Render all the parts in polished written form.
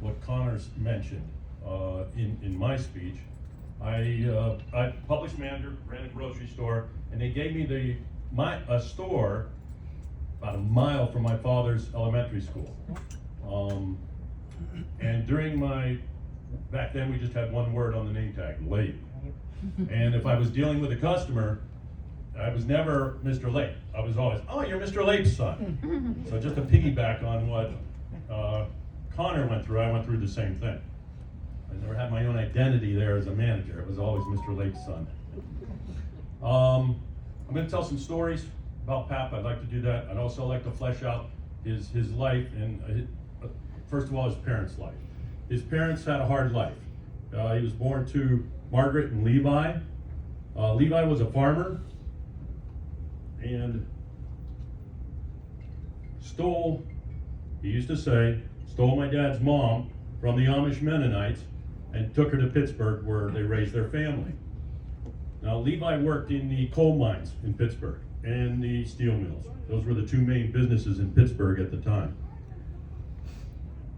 what Connor's mentioned in my speech. I published manager, ran a grocery store, and they gave me a store about a mile from my father's elementary school. And back then we just had one word on the name tag, late. And if I was dealing with a customer, I was never Mr. Late. I was always, oh, you're Mr. Late's son. So just to piggyback on what Connor went through, I went through the same thing. I never had my own identity there as a manager. It was always Mr. Late's son. I'm going to tell some stories about Pap. I'd like to do that. I'd also like to flesh out his life and first of all, his parents' life. His parents had a hard life. He was born to Margaret and Levi. Levi was a farmer and he used to say, stole my dad's mom from the Amish Mennonites and took her to Pittsburgh where they raised their family. Now, Levi worked in the coal mines in Pittsburgh and the steel mills. Those were the two main businesses in Pittsburgh at the time.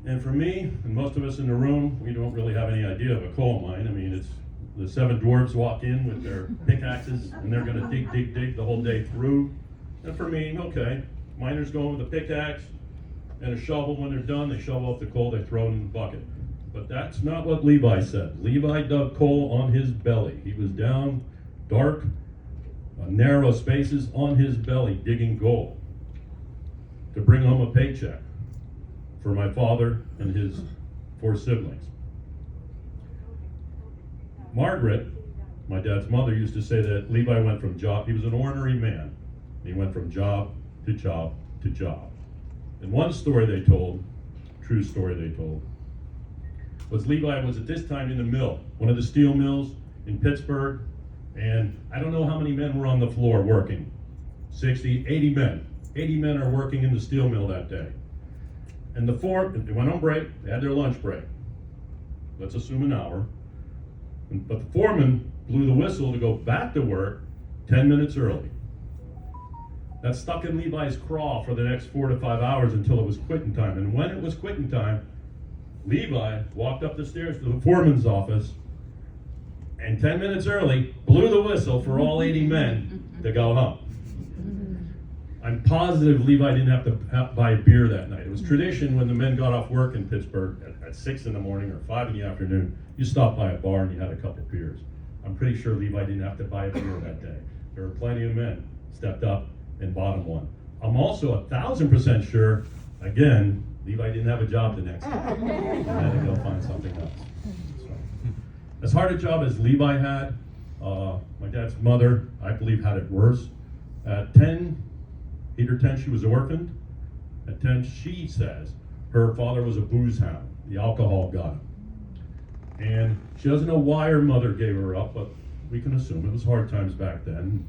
And for me, and most of us in the room, we don't really have any idea of a coal mine. I mean, it's the seven dwarves walk in with their pickaxes and they're gonna dig the whole day through. And for me, okay, miners go in with a pickaxe and a shovel. When they're done, they shovel off the coal, they throw it in the bucket. But that's not what Levi said. Levi dug coal on his belly. He was down dark, narrow spaces on his belly digging gold to bring home a paycheck for my father and his 4 siblings. Margaret, my dad's mother, used to say that Levi went from job, he was an ornery man. He went from job to job to job. And one story they told, true story they told, was Levi was at this time in the mill, one of the steel mills in Pittsburgh, and I don't know how many men were on the floor working, 60, 80 men. 80 men are working in the steel mill that day. And they went on break, they had their lunch break. Let's assume an hour. But the foreman blew the whistle to go back to work 10 minutes early. That stuck in Levi's craw for the next 4 to 5 hours until it was quitting time. And when it was quitting time, Levi walked up the stairs to the foreman's office and 10 minutes early blew the whistle for all 80 men to go home. I'm positive Levi didn't have to buy a beer that night. It was tradition when the men got off work in Pittsburgh at 6 in the morning or 5 in the afternoon, you stopped by a bar and you had a couple beers. I'm pretty sure Levi didn't have to buy a beer that day. There were plenty of men stepped up and bought him one. I'm also 1,000% sure, again, Levi didn't have a job the next day. He had to go find something else. So, as hard a job as Levi had, my dad's mother, I believe, had it worse. At 10, 8 or 10, she was orphaned. At 10, she says her father was a booze hound. The alcohol got him. And she doesn't know why her mother gave her up, but we can assume it was hard times back then,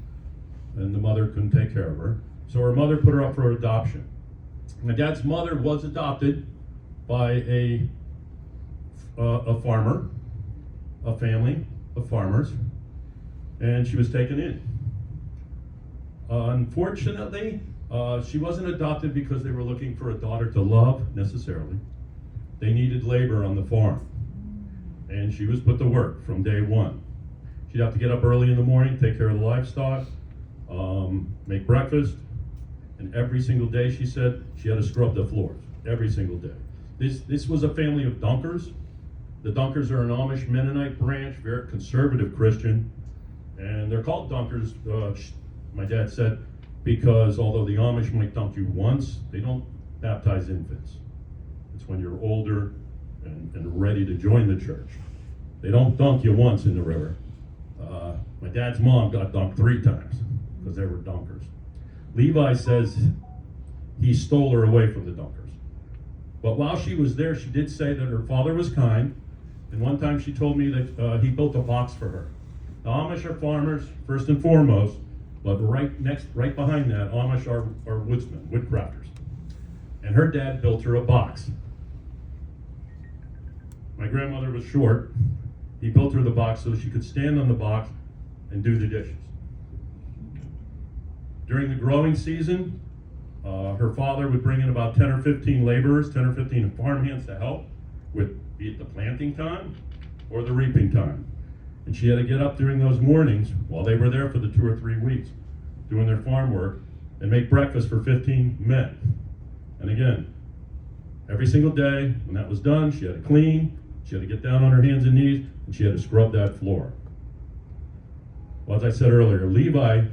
and the mother couldn't take care of her. So her mother put her up for adoption. My dad's mother was adopted by a farmer, a family of farmers, and she was taken in. Unfortunately, she wasn't adopted because they were looking for a daughter to love, necessarily. They needed labor on the farm. And she was put to work from day one. She'd have to get up early in the morning, take care of the livestock, make breakfast, and every single day, she said, she had to scrub the floors, every single day. This was a family of Dunkers. The Dunkers are an Amish Mennonite branch, very conservative Christian, and they're called Dunkers, my dad said, because although the Amish might dunk you once, they don't baptize infants. It's when you're older and ready to join the church. They don't dunk you once in the river. My dad's mom got dunked 3 times because they were Dunkers. Levi says he stole her away from the Dunkers. But while she was there, she did say that her father was kind, and one time she told me that he built a box for her. The Amish are farmers, first and foremost, but right behind that, Amish are woodsmen, woodcrafters. And her dad built her a box. My grandmother was short. He built her the box so she could stand on the box and do the dishes. During the growing season, her father would bring in about 10 or 15 laborers, 10 or 15 farmhands to help. with be it the planting time or the reaping time. And she had to get up during those mornings while they were there for the 2 or 3 weeks doing their farm work and make breakfast for 15 men. And again, every single day when that was done, she had to clean, she had to get down on her hands and knees, and she had to scrub that floor. Well, as I said earlier, Levi,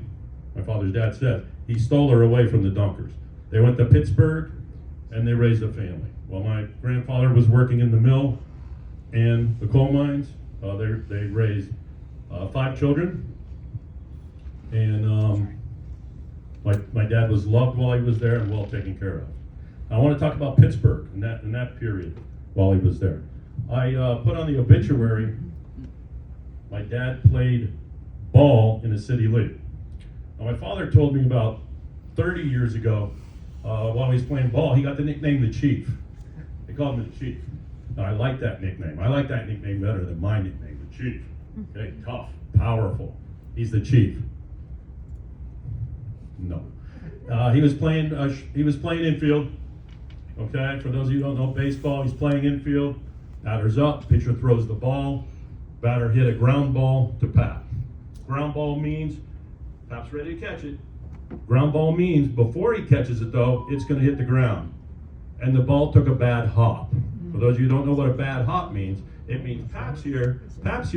my father's dad said, he stole her away from the Dunkers. They went to Pittsburgh and they raised a family. While my grandfather was working in the mill and the coal mines, they raised 5 children. And my dad was loved while he was there and well taken care of. I want to talk about Pittsburgh in that period while he was there. I put on the obituary, my dad played ball in the city league. Now, my father told me about 30 years ago, while he was playing ball, he got the nickname the Chief. They called him the Chief. Now, I like that nickname. I like that nickname better than my nickname, the Chief. Okay, tough, powerful. He's the Chief. No. He was playing infield. Okay, for those of you who don't know baseball, he's playing infield. Batter's up, pitcher throws the ball. Batter hit a ground ball to Pap. Ground ball means Pap's ready to catch it. Ground ball means before he catches it though, it's going to hit the ground. And the ball took a bad hop. For those of you who don't know what a bad hop means, it means Pap's here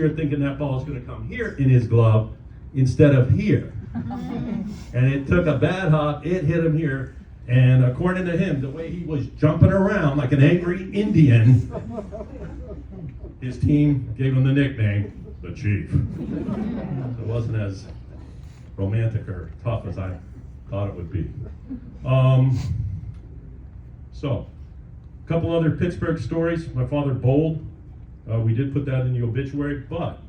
thinking that ball is going to come here in his glove instead of here. And it took a bad hop, it hit him here, and according to him, the way he was jumping around like an angry Indian, his team gave him the nickname, the Chief. It wasn't as romantic or tough as I thought it would be. So, a couple other Pittsburgh stories. My father bowled. We did put that in the obituary, but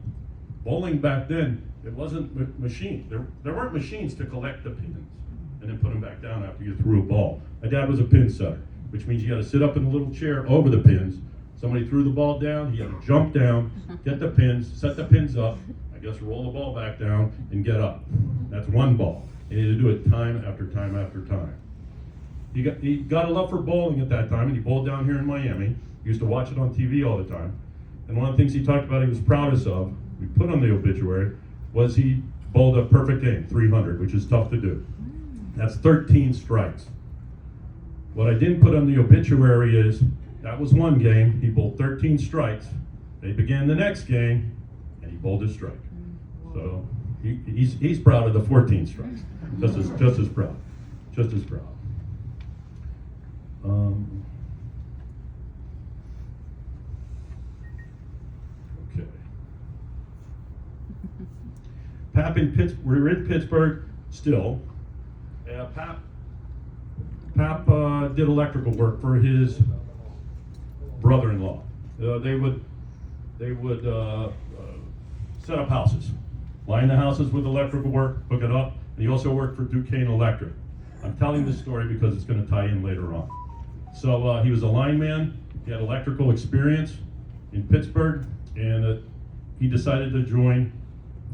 bowling back then, it wasn't machines. There weren't machines to collect the pins and then put them back down after you threw a ball. My dad was a pin setter, which means you had to sit up in the little chair over the pins. Somebody threw the ball down, he had to jump down, get the pins, set the pins up, I guess roll the ball back down and get up. That's one ball. And he had to do it time after time after time. He got a love for bowling at that time, and he bowled down here in Miami. He used to watch it on TV all the time. And one of the things he talked about he was proudest of, we put on the obituary, was he bowled a perfect game, 300, which is tough to do. That's 13 strikes. What I didn't put on the obituary is, that was one game, he bowled 13 strikes. They began the next game, and he bowled a strike. So he's proud of the 14 strikes. Just as proud. Just as proud. Okay. Pap in Pittsburgh. We're in Pittsburgh still. Pap did electrical work for his brother-in-law. They would set up houses, line the houses with electrical work, hook it up, and he also worked for Duquesne Electric. I'm telling this story because it's going to tie in later on. So he was a lineman, he had electrical experience in Pittsburgh, and he decided to join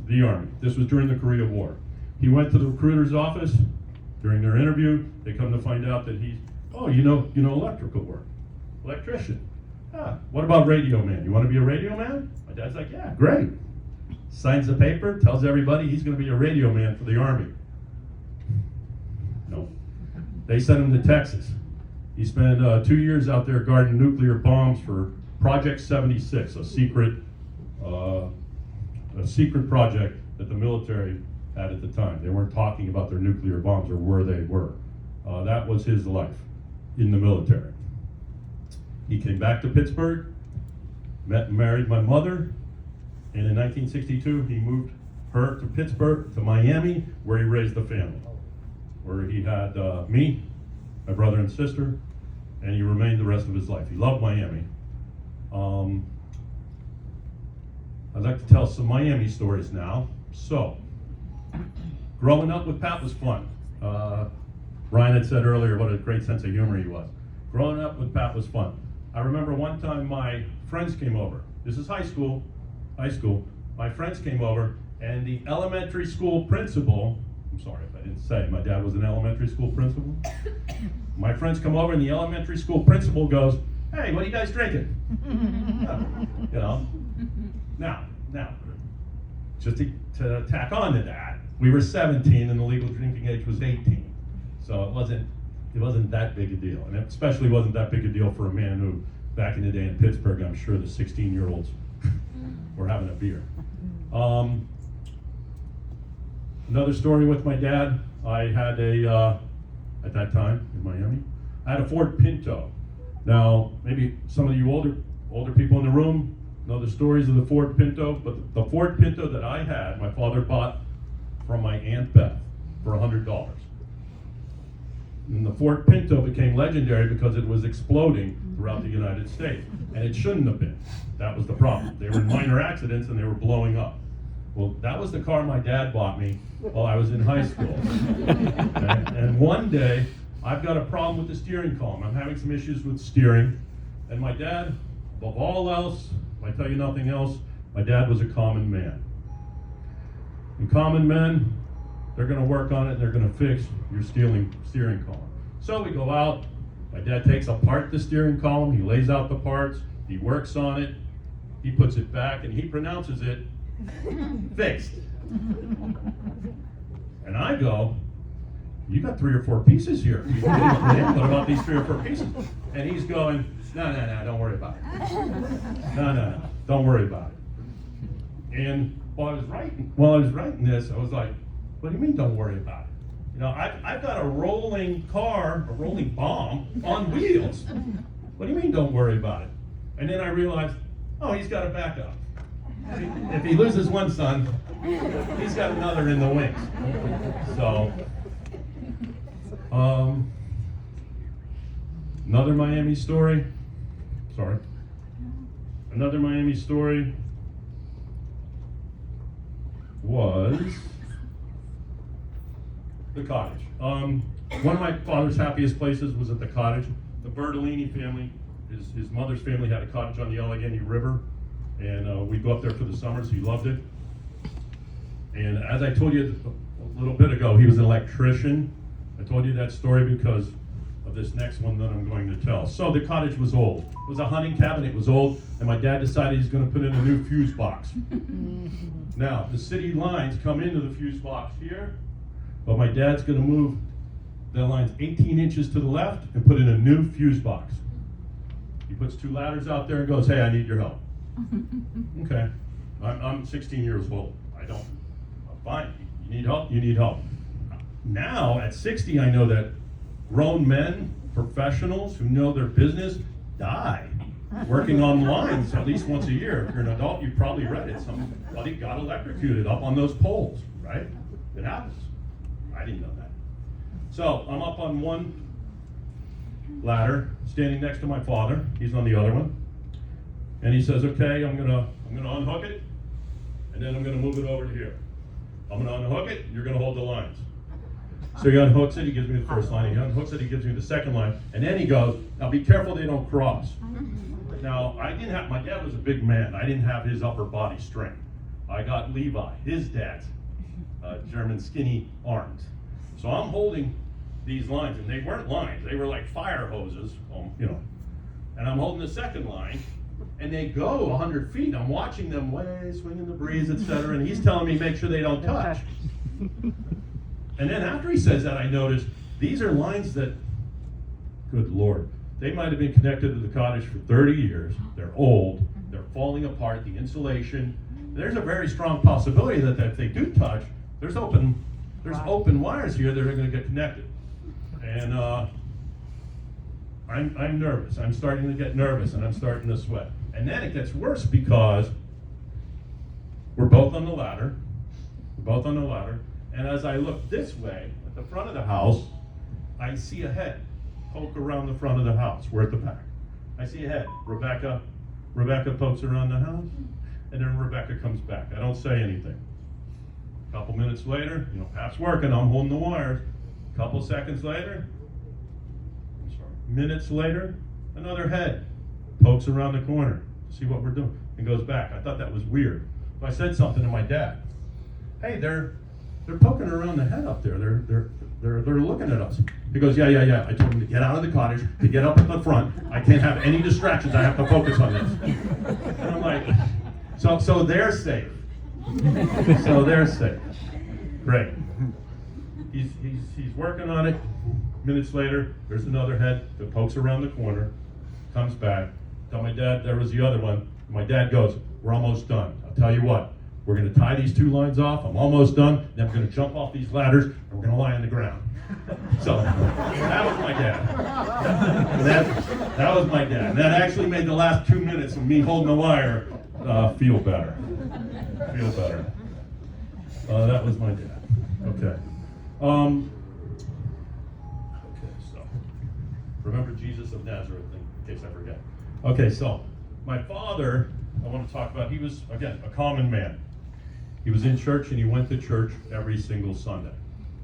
the Army. This was during the Korea War. He went to the recruiter's office. During their interview, they come to find out that you know electrical work, electrician. What about radio man? You want to be a radio man? My dad's like, yeah, great. Signs the paper, tells everybody he's going to be a radio man for the Army. No. They sent him to Texas. He spent 2 years out there guarding nuclear bombs for Project 76, a secret project that the military had at the time. They weren't talking about their nuclear bombs or where they were. That was his life in the military. He came back to Pittsburgh, met and married my mother, and in 1962 he moved her to Pittsburgh, to Miami, where he raised the family, where he had me, my brother and sister, and he remained the rest of his life. He loved Miami. I'd like to tell some Miami stories now. So, growing up with Pap was fun. Ryan had said earlier what a great sense of humor he was. Growing up with Pap was fun. I remember one time my friends came over. This is high school. My friends came over, and the elementary school principal, I'm sorry if I didn't say, my dad was an elementary school principal. My friends come over, and the elementary school principal goes, Hey, what are you guys drinking? You know. Now, just to tack on to that, we were 17 and the legal drinking age was 18. So it wasn't that big a deal. And it especially wasn't that big a deal for a man who, back in the day in Pittsburgh, I'm sure the 16-year-olds were having a beer. Another story with my dad, I had at that time in Miami, I had a Ford Pinto. Now, maybe some of you older people in the room know the stories of the Ford Pinto, but the Ford Pinto that I had, my father bought from my Aunt Beth for $100. And the Ford Pinto became legendary because it was exploding throughout the United States. And it shouldn't have been. That was the problem. They were in minor accidents and they were blowing up. Well, that was the car my dad bought me while I was in high school. And one day, I've got a problem with the steering column. I'm having some issues with steering. And my dad, above all else, if I tell you nothing else, my dad was a common man. And common men, they're going to work on it and they're going to fix your steering column. So we go out, my dad takes apart the steering column, he lays out the parts, he works on it, he puts it back, and he pronounces it fixed. And I go, you got 3 or 4 pieces here. What about these 3 or 4 pieces? And he's going, no, don't worry about it. No, don't worry about it. And while I was writing this, I was like, what do you mean don't worry about it? You know, I've got a rolling car, a rolling bomb on wheels. What do you mean don't worry about it? And then I realized, oh, he's got a backup. If he loses one son, he's got another in the wings. So, another Miami story. Another Miami story was the cottage. One of my father's happiest places was at the cottage. The Bertolini family, his mother's family had a cottage on the Allegheny River, and we'd go up there for the summers. He loved it. And as I told you a little bit ago, he was an electrician. I told you that story because of this next one that I'm going to tell. So the cottage was old. It was a hunting cabin, it was old, and my dad decided he's going to put in a new fuse box. Now, the city lines come into the fuse box here, but my dad's going to move the lines 18 inches to the left and put in a new fuse box. He puts 2 ladders out there and goes, hey, I need your help. Okay, I'm 16 years old. I'm fine. You need help? You need help. Now, at 60, I know that grown men, professionals who know their business, die working on lines at least once a year. If you're an adult, you've probably read it. Somebody got electrocuted up on those poles, right? It happens. I didn't know that. So I'm up on one ladder, standing next to my father. He's on the other one. And he says, okay, I'm gonna unhook it, and then I'm gonna move it over to here. I'm gonna unhook it, you're gonna hold the lines. So he unhooks it, he gives me the first line, he unhooks it, he gives me the second line, and then he goes, now be careful they don't cross. Now, my dad was a big man, I didn't have his upper body strength. I got Levi, his dad's German skinny arms. So I'm holding these lines, and they weren't lines, they were like fire hoses, and I'm holding the second line, and they go 100 feet. I'm watching them swing in the breeze, etc. And he's telling me make sure they don't touch. And then after he says that, I notice these are lines that, good Lord, they might have been connected to the cottage for 30 years. They're old. They're falling apart. The insulation. There's a very strong possibility that if they do touch, there's open wires here that are going to get connected. And I'm nervous. I'm starting to get nervous, and I'm starting to sweat. And then it gets worse because we're both on the ladder. And as I look this way, at the front of the house, I see a head poke around the front of the house. We're at the back. I see a head. Rebecca pokes around the house, and then Rebecca comes back. I don't say anything. A couple minutes later, Pat's working, I'm holding the wires. A couple seconds later, minutes later, another head pokes around the corner to see what we're doing and goes back. I thought that was weird. So I said something to my dad. Hey, they're poking around the head up there. They're they're looking at us. He goes, yeah. I told him to get out of the cottage, to get up at the front. I can't have any distractions. I have to focus on this. And I'm like, so they're safe. So they're safe. Great. He's working on it. Minutes later, there's another head that pokes around the corner, comes back. Tell my dad there was the other one. My dad goes, we're almost done. I'll tell you what, we're going to tie these 2 lines off. I'm almost done. Then we're going to jump off these ladders and we're going to lie on the ground. So that was my dad. That was my dad. And that actually made the last 2 minutes of me holding the wire feel better. Feel better. That was my dad. Okay. Okay, so remember Jesus of Nazareth, in case I forget. Okay, so my father, I want to talk about, he was, again, a common man. He was in church and he went to church every single Sunday.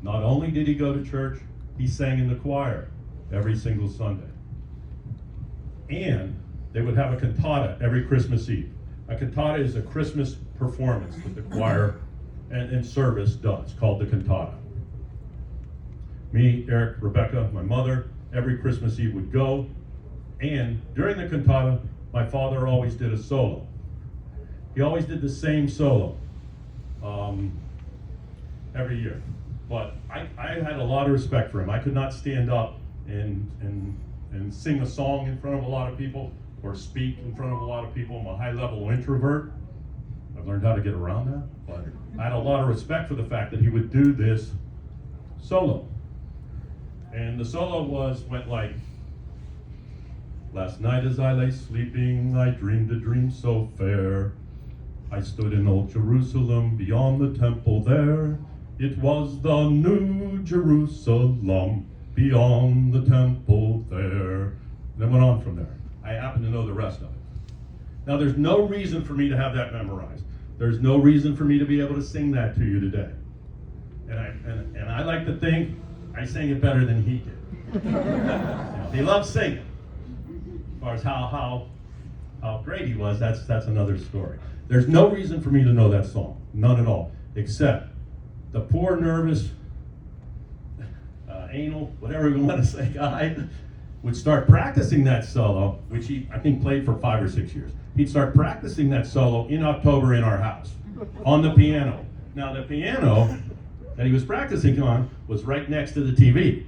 Not only did he go to church, he sang in the choir every single Sunday. And they would have a cantata every Christmas Eve. A cantata is a Christmas performance that the choir and service does, called the cantata. Me, Eric, Rebecca, my mother, every Christmas Eve would go. And during the cantata, my father always did a solo. He always did the same solo every year. But I had a lot of respect for him. I could not stand up and sing a song in front of a lot of people or speak in front of a lot of people. I'm a high-level introvert. I've learned how to get around that. But I had a lot of respect for the fact that he would do this solo. And the solo went like, last night as I lay sleeping, I dreamed a dream so fair. I stood in old Jerusalem beyond the temple there. It was the new Jerusalem beyond the temple there. Then went on from there. I happen to know the rest of it. Now there's no reason for me to have that memorized. There's no reason for me to be able to sing that to you today. And I like to think I sang it better than he did. He loved singing. As far as how great he was, that's another story. There's no reason for me to know that song, none at all, except the poor, nervous, anal, whatever you want to say, guy would start practicing that solo, which he, I think, played for 5 or 6 years. He'd start practicing that solo in October in our house, on the piano. Now, the piano that he was practicing on was right next to the TV,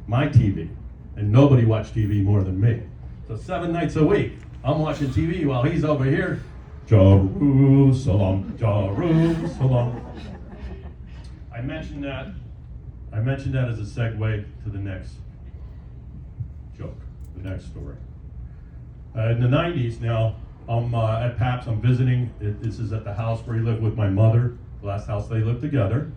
my TV, and nobody watched TV more than me. So 7 nights a week, I'm watching TV while he's over here, Jerusalem, Jerusalem. I mentioned that as a segue to the next joke, the next story. In the 90s now, I'm at Paps, I'm visiting. This is at the house where he lived with my mother, the last house they lived together.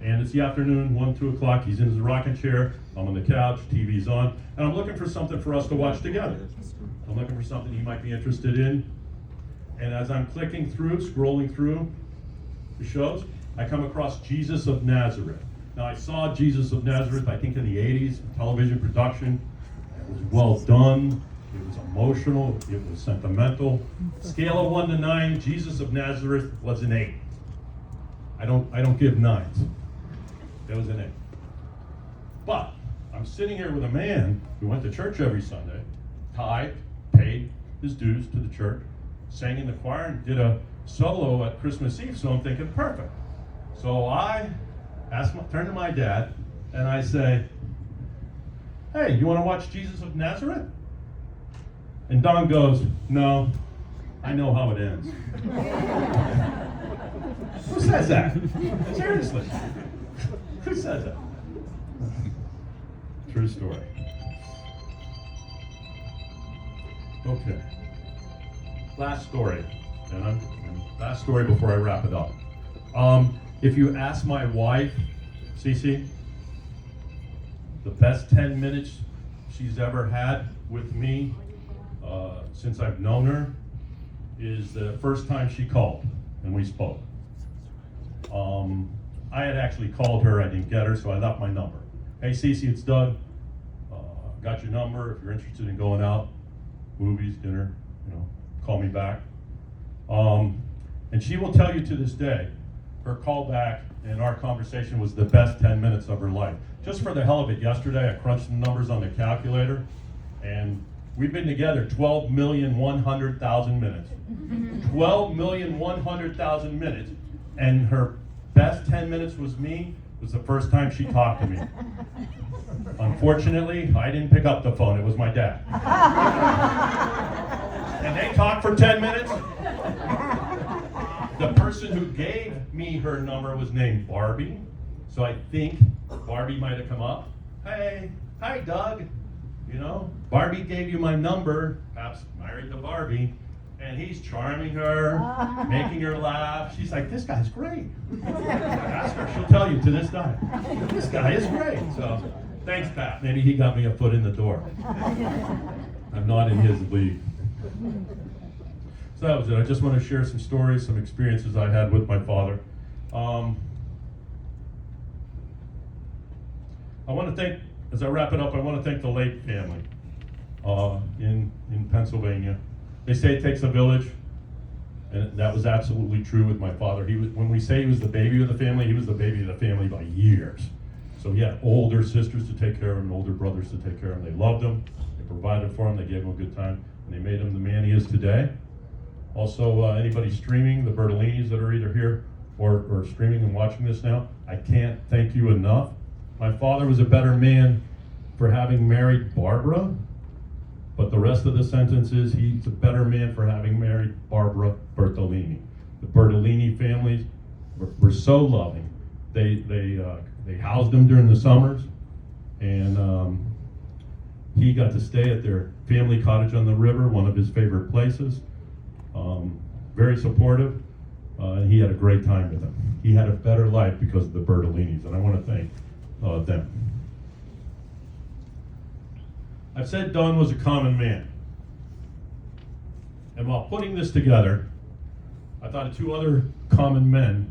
And it's the afternoon, 1, 2 o'clock, he's in his rocking chair, I'm on the couch, TV's on, and I'm looking for something for us to watch together. I'm looking for something he might be interested in. And as I'm clicking through, scrolling through the shows, I come across Jesus of Nazareth. Now I saw Jesus of Nazareth, I think in the 80s, television production. It was well done, it was emotional, it was sentimental. Scale of 1 to 9, Jesus of Nazareth was an 8. I don't give 9s. It was an 8. But I'm sitting here with a man who went to church every Sunday, tithed, paid his dues to the church, sang in the choir, and did a solo at Christmas Eve, so I'm thinking, perfect. So I turn to my dad, and I say, hey, you want to watch Jesus of Nazareth? And Don goes, no, I know how it ends. Who says that? Seriously. Who says that? True story. Okay. Last story. And last story before I wrap it up. If you ask my wife, Cece, the best 10 minutes she's ever had with me since I've known her is the first time she called and we spoke. I had actually called her, I didn't get her, so I left my number. Hey Cece, it's Doug. Got your number. If you're interested in going out, movies, dinner, call me back. And she will tell you to this day her call back and our conversation was the best 10 minutes of her life. Just for the hell of it, yesterday I crunched the numbers on the calculator, and we've been together 12,100,000 minutes. 12,100,000 minutes. And her best 10 minutes was the first time she talked to me. Unfortunately, I didn't pick up the phone. It was my dad. And they talked for 10 minutes. The person who gave me her number was named Barbie. So I think Barbie might have come up. Hey, hi Doug. You know, Barbie gave you my number, perhaps married to Barbie, and he's charming her, making her laugh. She's like, this guy's great. Ask her, she'll tell you to this day. This guy is great. So thanks, Pat. Maybe he got me a foot in the door. I'm not in his league. So that was it. I just want to share some stories, some experiences I had with my father. I want to thank, as I wrap it up, I want to thank the Lake family in Pennsylvania. They say it takes a village, and that was absolutely true with my father. He was, when we say he was the baby of the family, he was the baby of the family by years. So he had older sisters to take care of him, and older brothers to take care of him. They loved him, they provided for him, they gave him a good time, and they made him the man he is today. Also, anybody streaming, the Bertolinis that are either here or streaming and watching this now, I can't thank you enough. My father was a better man for having married Barbara, but the rest of the sentence is he's a better man for having married Barbara Bertolini. The Bertolini families were so loving. They housed him during the summers, and he got to stay at their family cottage on the river, one of his favorite places. Very supportive, and he had a great time with them. He had a better life because of the Bertolinis, and I want to thank them. I've said Don was a common man. And while putting this together, I thought of two other common men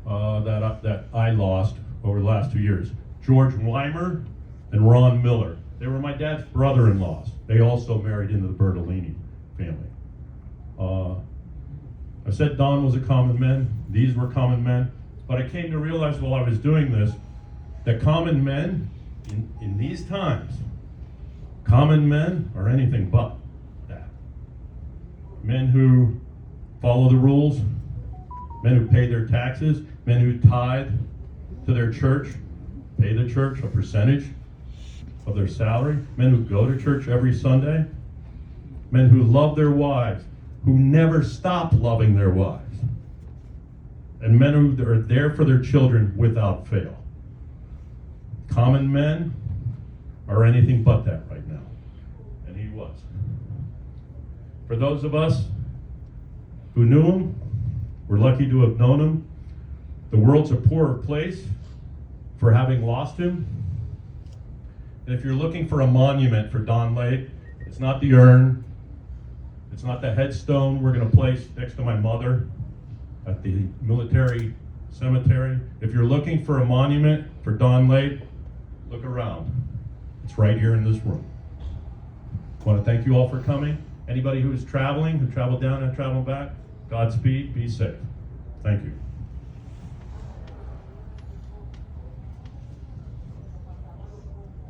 that I lost over the last 2 years. George Weimer and Ron Miller. They were my dad's brother-in-laws. They also married into the Bertolini family. I said Don was a common man. These were common men. But I came to realize while I was doing this that common men in these times, common men are anything but that. Men who follow the rules, men who pay their taxes, men who tithe to their church, pay the church a percentage of their salary, men who go to church every Sunday, men who love their wives, who never stop loving their wives, and men who are there for their children without fail. Common men are anything but that right now, and he was. For those of us who knew him, we're lucky to have known him. The world's a poorer place for having lost him. And if you're looking for a monument for Don Lake, it's not the urn, it's not the headstone we're going to place next to my mother at the military cemetery. If you're looking for a monument for Don Lake, look around. It's right here in this room. I want to thank you all for coming. Anybody who is traveling, who traveled down and traveled back, Godspeed, be safe. Thank you.